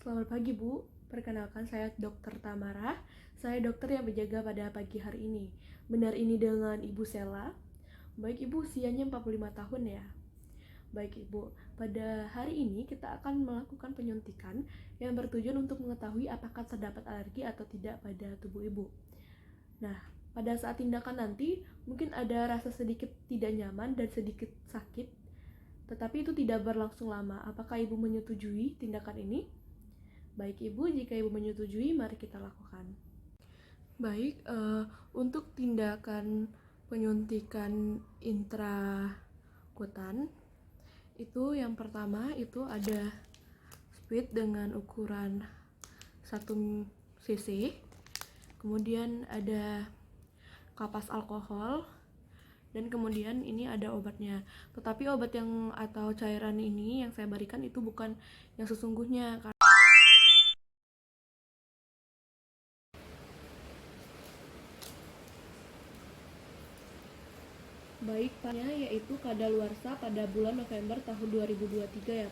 Selamat pagi, Bu. Perkenalkan, saya Dr. Tamara. Saya dokter yang berjaga pada pagi hari ini. Benar ini dengan Ibu Sela? Baik, Ibu, usianya 45 tahun ya. Baik, Ibu. Pada hari ini kita akan melakukan penyuntikan yang bertujuan untuk mengetahui apakah terdapat alergi atau tidak pada tubuh Ibu. Nah, pada saat tindakan nanti mungkin ada rasa sedikit tidak nyaman dan sedikit sakit, tetapi itu tidak berlangsung lama. Apakah Ibu menyetujui tindakan ini? Baik Ibu, jika Ibu menyetujui, mari kita lakukan. Baik, untuk tindakan penyuntikan intrakutan, itu yang pertama itu ada speed dengan ukuran 1 cc, kemudian ada kapas alkohol, dan kemudian ini ada obatnya. Tetapi obat yang atau cairan ini yang saya berikan itu bukan yang sesungguhnya. Baik, yaitu kadaluarsa pada bulan November tahun 2023 ya.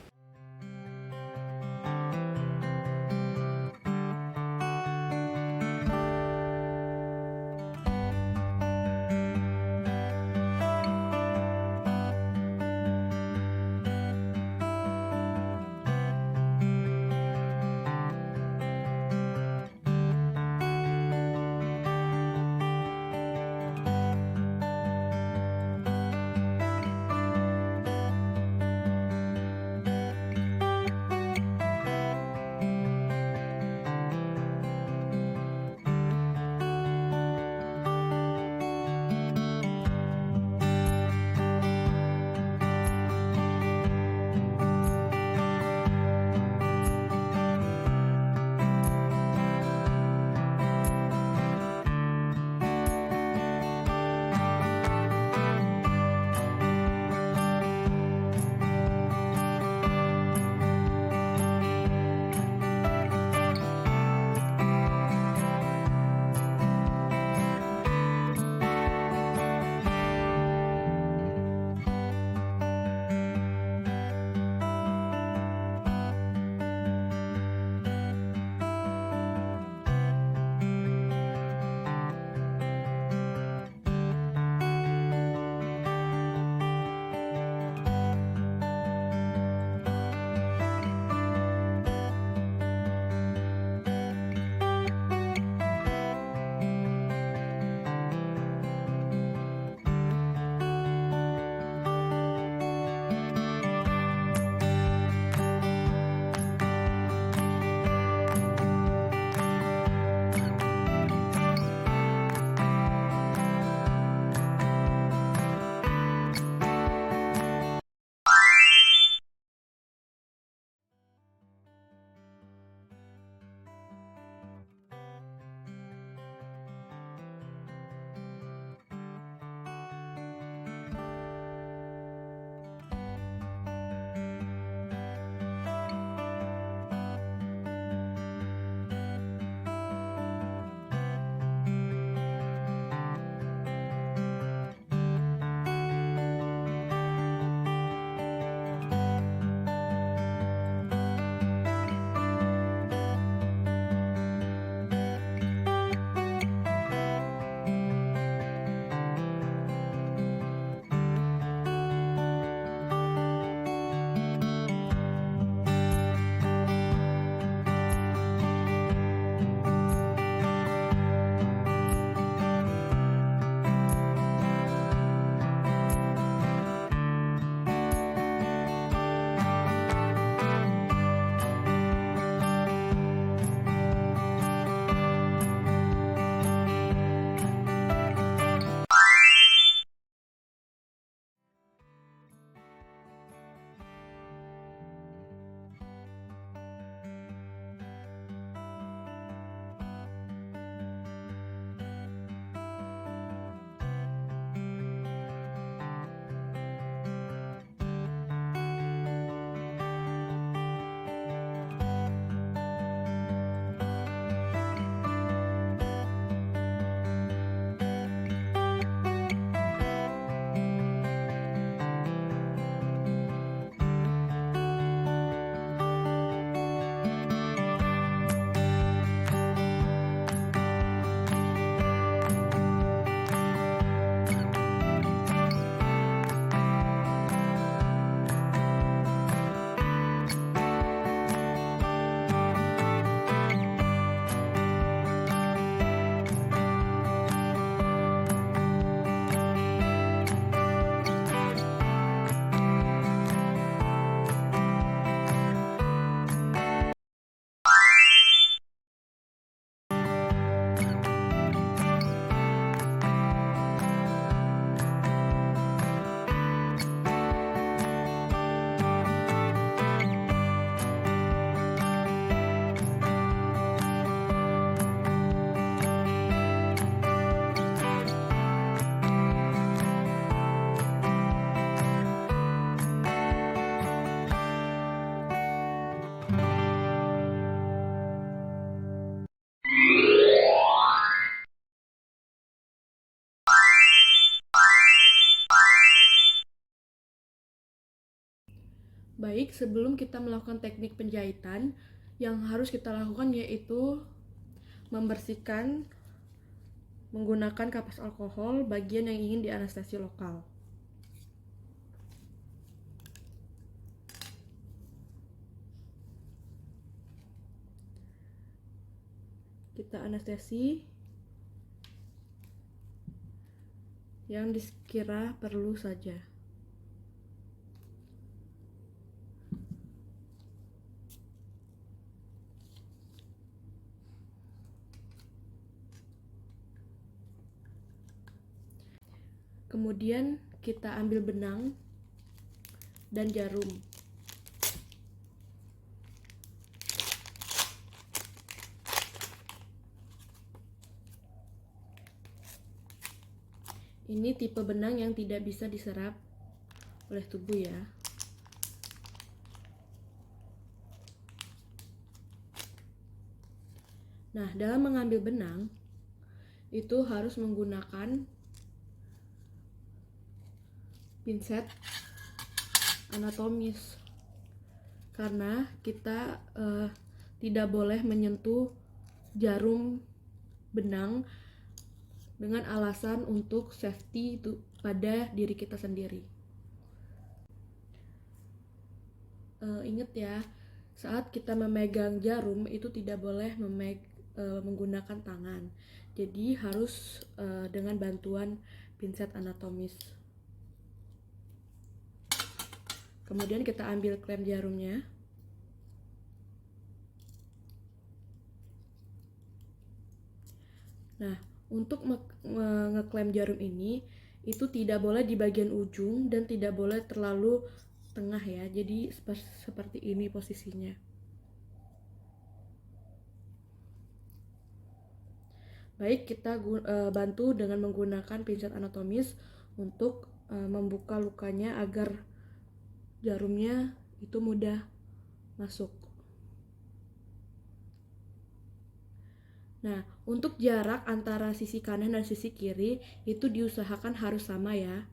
Baik, sebelum kita melakukan teknik penjahitan, yang harus kita lakukan yaitu membersihkan menggunakan kapas alkohol bagian yang ingin dianestesi lokal. Kita anestesi yang dikira perlu saja. Kemudian kita ambil benang dan jarum. Ini tipe benang yang tidak bisa diserap oleh tubuh ya. Nah, dalam mengambil benang itu harus menggunakan pinset anatomis karena kita tidak boleh menyentuh jarum benang dengan alasan untuk safety itu pada diri kita sendiri. Ingat ya, saat kita memegang jarum itu tidak boleh menggunakan tangan. Jadi harus dengan bantuan pinset anatomis. Kemudian kita ambil klem jarumnya. Nah, untuk ngeklem jarum ini itu tidak boleh di bagian ujung dan tidak boleh terlalu tengah ya. Jadi seperti ini posisinya. Baik, kita bantu dengan menggunakan pinset anatomis untuk membuka lukanya agar jarumnya itu mudah masuk. Nah, untuk jarak antara sisi kanan dan sisi kiri itu diusahakan harus sama ya.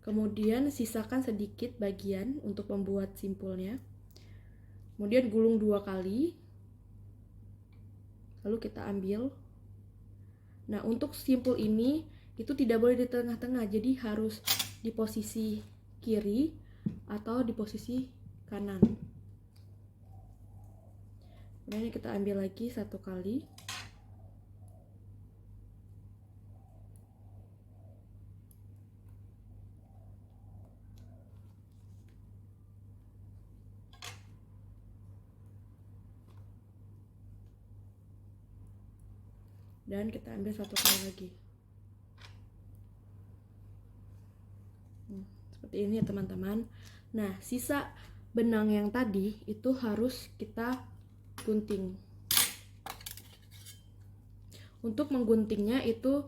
Kemudian sisakan sedikit bagian untuk membuat simpulnya. Kemudian gulung 2 kali. Lalu kita ambil. Nah, untuk simpul ini itu tidak boleh di tengah-tengah, jadi harus di posisi kiri atau di posisi kanan. Kemudian kita ambil lagi 1 kali. Dan kita ambil 1 kali lagi. Seperti ini ya teman-teman. Nah, sisa benang yang tadi itu harus kita gunting. Untuk mengguntingnya itu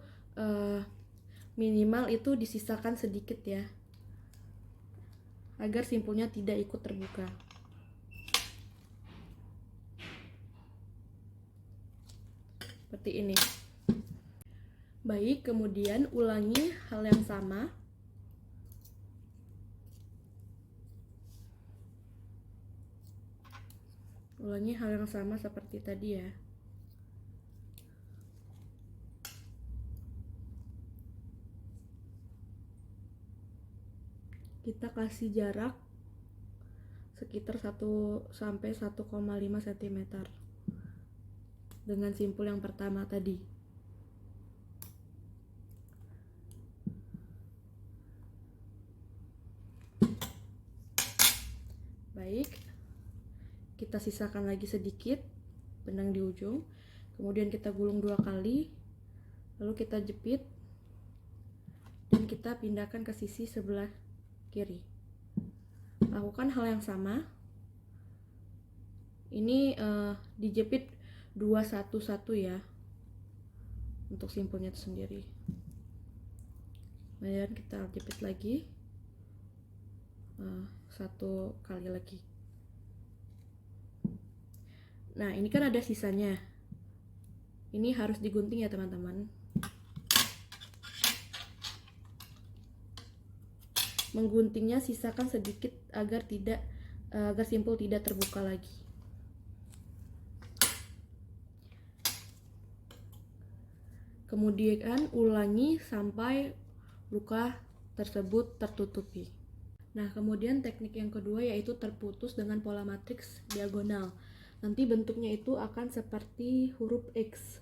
minimal itu disisakan sedikit ya, agar simpulnya tidak ikut terbuka. Seperti ini. Baik, kemudian ulangi hal yang sama. Ulangi hal yang sama seperti tadi ya. Kita kasih jarak sekitar 1 sampai 1,5 cm dengan simpul yang pertama tadi. Baik, kita sisakan lagi sedikit benang di ujung, kemudian kita gulung 2 kali, lalu kita jepit dan kita pindahkan ke sisi sebelah kiri. Lakukan hal yang sama. Ini dijepit 2-1-1 ya untuk simpulnya itu sendiri. Kemudian kita jepit lagi satu kali lagi. Nah, ini kan ada sisanya. Ini harus digunting ya teman-teman. Mengguntingnya sisakan sedikit agar simpul tidak terbuka lagi. Kemudian ulangi sampai luka tersebut tertutupi. Nah, kemudian teknik yang kedua yaitu terputus dengan pola matriks diagonal. Nanti bentuknya itu akan seperti huruf X.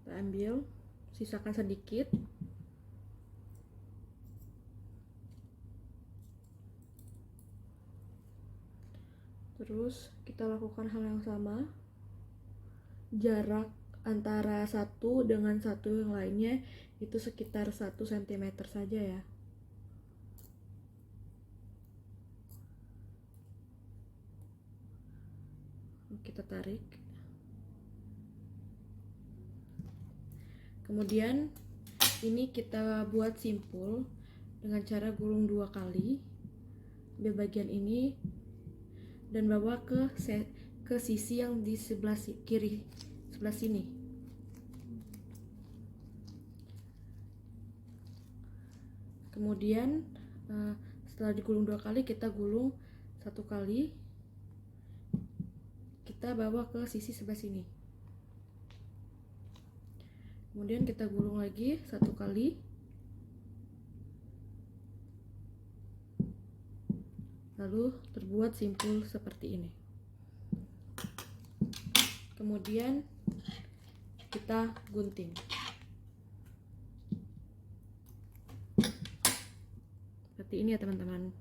Kita ambil, sisakan sedikit. Terus kita lakukan hal yang sama. Jarak antara satu dengan satu yang lainnya itu sekitar 1 cm saja ya. Kita tarik. Kemudian ini kita buat simpul dengan cara gulung 2 kali. Ambil bagian ini dan bawa ke sisi yang di sebelah kiri, sebelah sini. Kemudian setelah digulung 2 kali, kita gulung 1 kali, kita bawa ke sisi sebelah sini. Kemudian kita gulung lagi 1 kali, lalu terbuat simpul seperti ini. Kemudian kita gunting. Seperti ini ya teman-teman.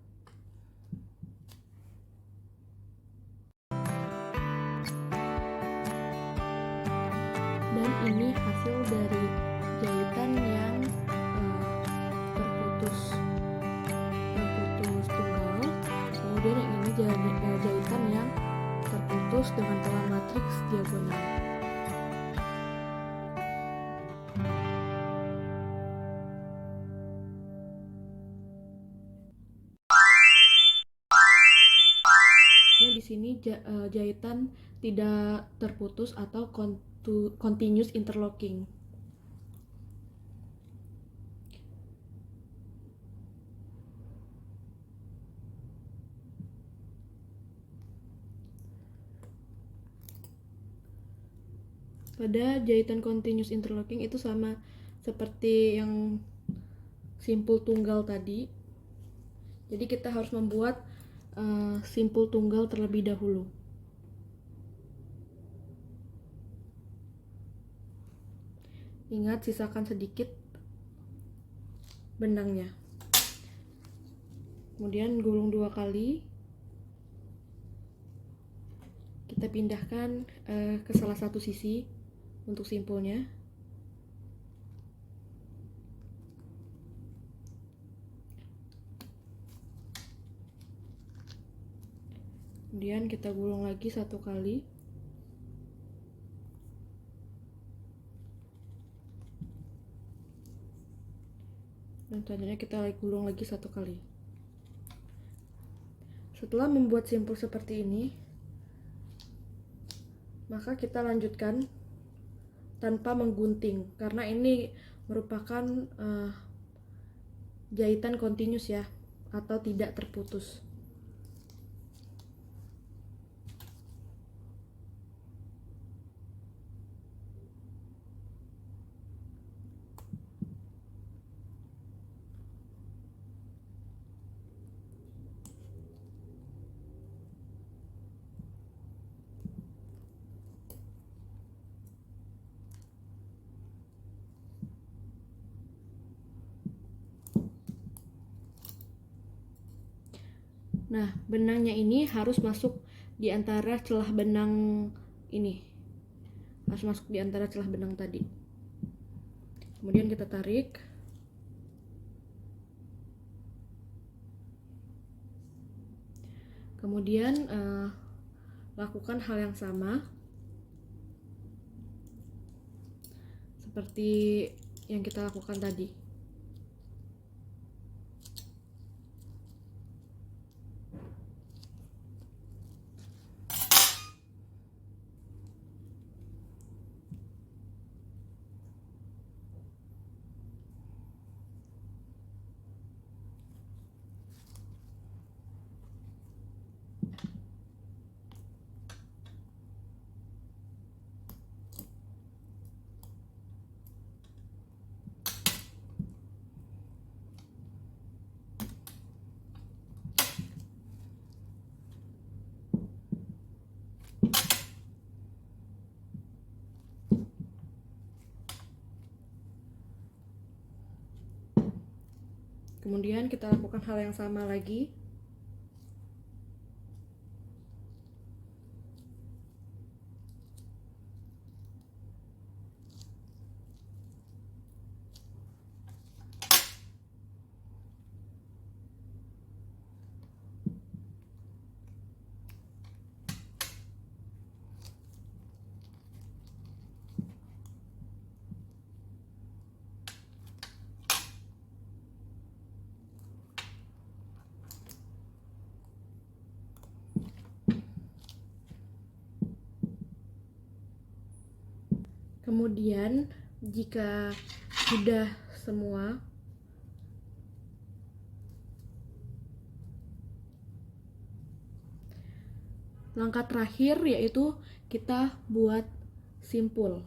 Dan ini hasil dari jahitan yang terputus tunggal. Kemudian yang ini jahitan yang terputus dengan pola matriks diagonal. Di sini jahitan tidak terputus atau continuous interlocking. Pada jahitan continuous interlocking itu sama seperti yang simpul tunggal tadi. Jadi kita harus membuat simpul tunggal terlebih dahulu. Ingat, sisakan sedikit benangnya. Kemudian gulung 2 kali. Kita pindahkan ke salah satu sisi untuk simpulnya. Kemudian kita gulung lagi 1 kali. Dan selanjutnya kita gulung lagi 1 kali. Setelah membuat simpul seperti ini, maka kita lanjutkan tanpa menggunting, karena ini merupakan jahitan continuous ya, atau tidak terputus. Nah, benangnya ini harus masuk di antara celah benang ini. Harus masuk di antara celah benang tadi. Kemudian kita tarik. Kemudian lakukan hal yang sama. seperti yang kita lakukan tadi. Kemudian kita lakukan hal yang sama lagi. Kemudian jika sudah semua, langkah terakhir yaitu kita buat simpul.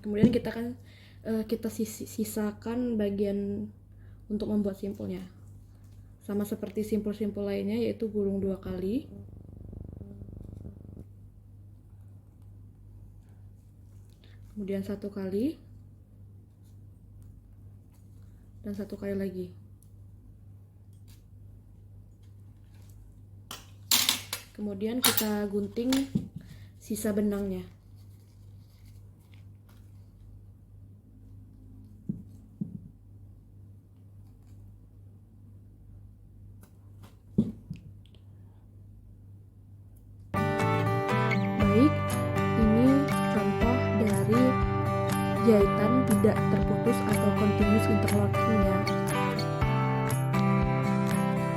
Kemudian kita sisakan bagian untuk membuat simpulnya. Sama seperti simpul-simpul lainnya, yaitu gulung 2 kali. Kemudian 1 kali. Dan 1 kali lagi. Kemudian kita gunting sisa benangnya. Baik, ini contoh dari jahitan tidak terputus atau continuous interlocking-nya.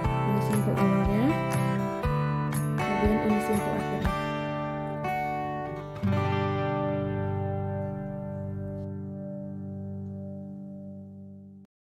Ini simpul awalnya, kemudian ini simpul